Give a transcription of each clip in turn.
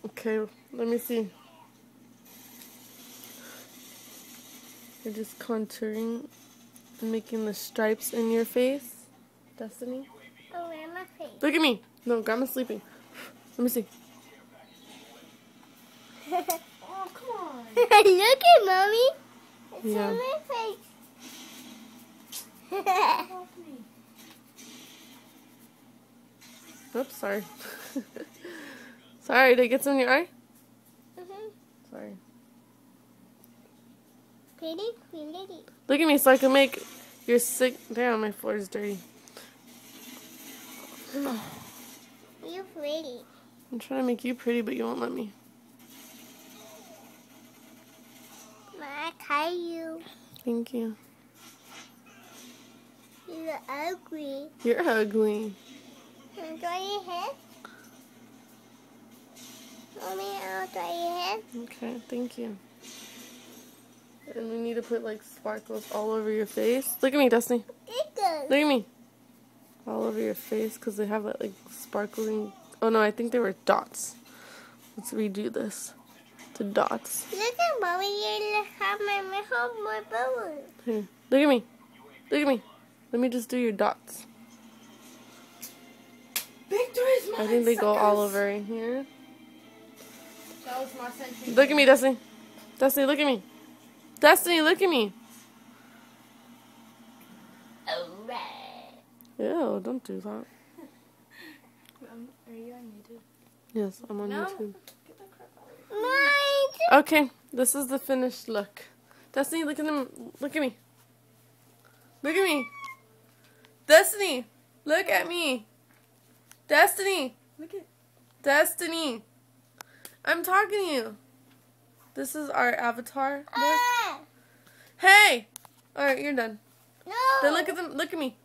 Okay, let me see. You're just contouring and making the stripes in your face. Destiny? Oh, in my face. Look at me. No, Grandma's sleeping. Let me see. Oh, come on. Look at Mommy. It's Yeah. in my face. Help me. Oops, sorry. Sorry, did I get some in your eye? Mhm. Sorry. Pretty, pretty. Look at me so I can make your sick. Damn, my floor is dirty. You pretty. I'm trying to make you pretty, but you won't let me. I tie you. Thank you. You're ugly. You're ugly. Can I draw your head? Mommy, I'll draw your head. Okay, thank you. And we need to put like sparkles all over your face. Look at me, Destiny. Look at me. All over your face because they have that like sparkling. Oh no, I think they were dots. Let's redo this to dots. Look at Mommy, you have my bubble. Here, look at me. Look at me. Let me just do your dots. Victory's mine, I think they go all suckers. over in here. That was my sentence. Look at me, Destiny. Destiny, look at me. Destiny, look at me. Alright. Ew, don't do that. Are you on YouTube? Yes, I'm on No. YouTube. Get the crap out of here. Mine. Okay, this is the finished look. Destiny, look at them. Look at me. Look at me. Destiny, look at me. Destiny, Look at. Destiny. I'm talking to you. This is our avatar look. Ah, Hey! Alright, you're done. no. Then look at them. Look at me.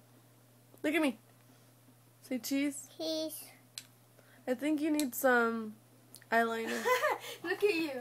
Look at me. Say cheese. Peace. I think you need some eyeliner. Look at you.